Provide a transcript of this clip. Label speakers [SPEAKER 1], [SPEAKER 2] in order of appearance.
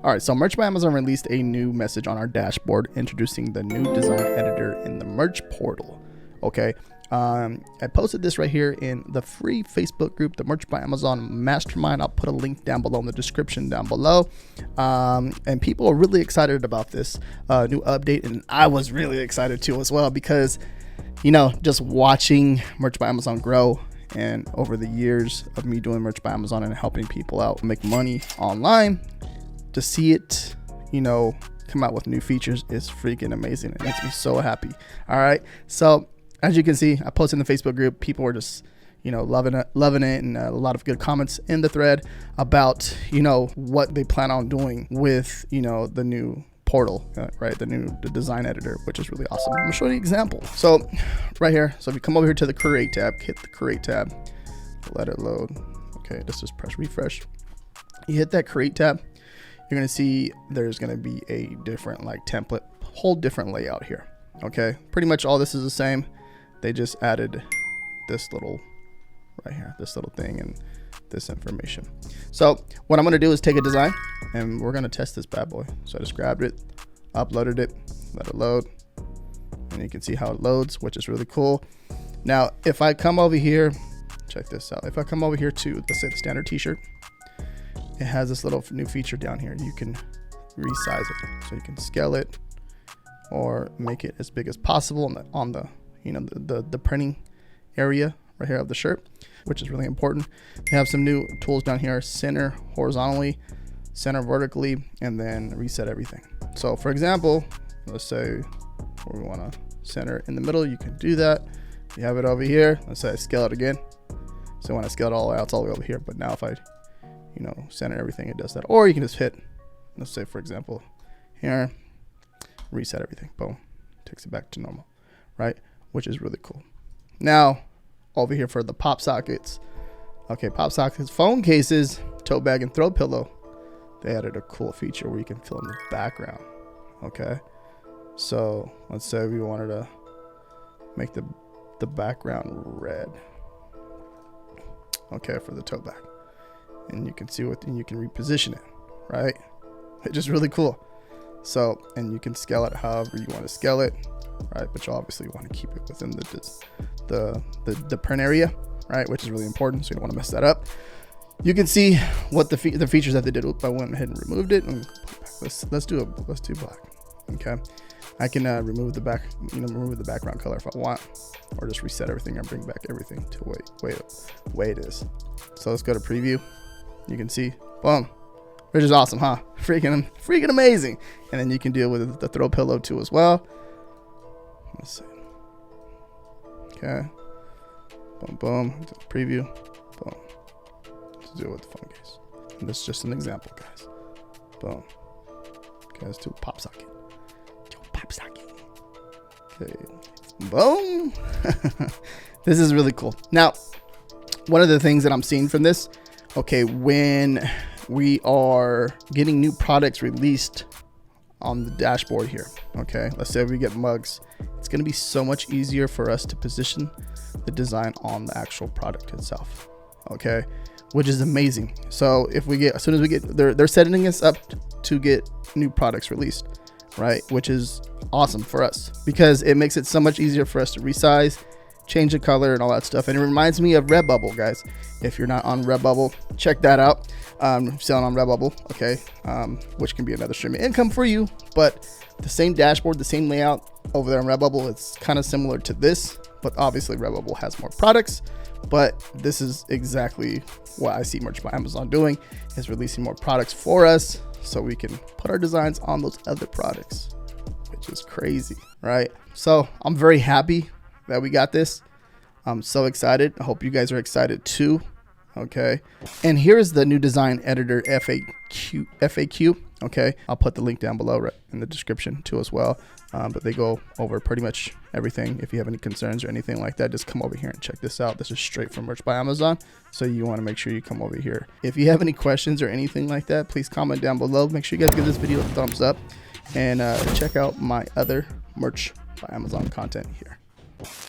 [SPEAKER 1] All right, so Merch by Amazon released a new message on our dashboard introducing the new design editor in the merch portal. Okay, I posted this right here in the free Facebook group, the Merch by Amazon Mastermind. I'll put a link down below in the description down below. And people are really excited about this new update, and I was really excited too as well, because you know, just watching Merch by Amazon grow, and over the years of me doing Merch by Amazon and helping people out make money online, to see it, you know, come out with new features is freaking amazing. It makes me so happy. All right, so as you can see, I posted in the Facebook group. People were just, you know, loving it, and a lot of good comments in the thread about, you know, what they plan on doing with, you know, the new portal, right? The design editor, which is really awesome. I'm gonna show you an example. So right here, so if you come over here to the create tab, hit the create tab, let it load. Okay, just press refresh. You hit that create tab, you're gonna see there's gonna be a different like template, whole different layout here. Okay, pretty much all this is the same. They just added this little right here, this little thing and this information. So what I'm gonna do is take a design and we're gonna test this bad boy. So I just grabbed it, uploaded it, let it load, and you can see how it loads, which is really cool. Now, if I come over here, check this out. If I come over here to, let's say, the standard t-shirt, it has this little new feature down here. You can resize it, so you can scale it or make it as big as possible on the you know, the printing area right here of the shirt, which is really important. They have some new tools down here: center horizontally, center vertically, and then reset everything. So for example, let's say we want to center in the middle, you can do that. You have it over here. Let's say I scale it again. So when I scale it all the way out, it's all the way over here. But now if I, you know, center everything, it does that. Or you can just hit, let's say for example, here, reset everything. Boom, takes it back to normal, right? Which is really cool. Now, over here for the pop sockets. Okay, pop sockets, phone cases, tote bag, and throw pillow. They added a cool feature where you can fill in the background. Okay, so let's say we wanted to make the background red. Okay, for the tote bag, and you can see what, and you can reposition it, right? It's just really cool. So, and you can scale it however you want to scale it, right? But you obviously want to keep it within the print area, right? Which is really important, so you don't want to mess that up. You can see what the features that they did. I went ahead and removed it, and let's do black. Okay, I can remove the background color if I want, or just reset everything and bring back everything to the way it is. So let's go to preview. You can see, boom, which is awesome, huh? Freaking amazing. And then you can deal with the throw pillow too as well. Let's see. Okay. Boom, boom. Preview. Boom. Let's do it with the phone case. And this is just an example, guys. Boom. Okay, let's do a pop socket. Pop socket. Okay. Boom. This is really cool. Now, one of the things that I'm seeing from this, okay, when we are getting new products released on the dashboard here, okay, let's say we get mugs, it's going to be so much easier for us to position the design on the actual product itself, okay, which is amazing. So if we get, as soon as we get, they're setting us up to get new products released, right, which is awesome for us because it makes it so much easier for us to resize, change the color and all that stuff. And it reminds me of Redbubble, guys. If you're not on Redbubble, check that out. Selling on Redbubble, okay, which can be another stream of income for you. But the same dashboard, the same layout over there on Redbubble, it's kind of similar to this, but obviously Redbubble has more products. But this is exactly what I see Merch by Amazon doing, is releasing more products for us so we can put our designs on those other products, which is crazy, right? So I'm very happy that we got this. I'm so excited. I hope you guys are excited too. Okay, and here's the new design editor FAQ. Okay, I'll put the link down below right in the description too as well. But they go over pretty much everything. If you have any concerns or anything like that, just come over here and check this out. This is straight from Merch by Amazon, so you want to make sure you come over here. If you have any questions or anything like that, please comment down below. Make sure you guys give this video a thumbs up, and check out my other Merch by Amazon content here.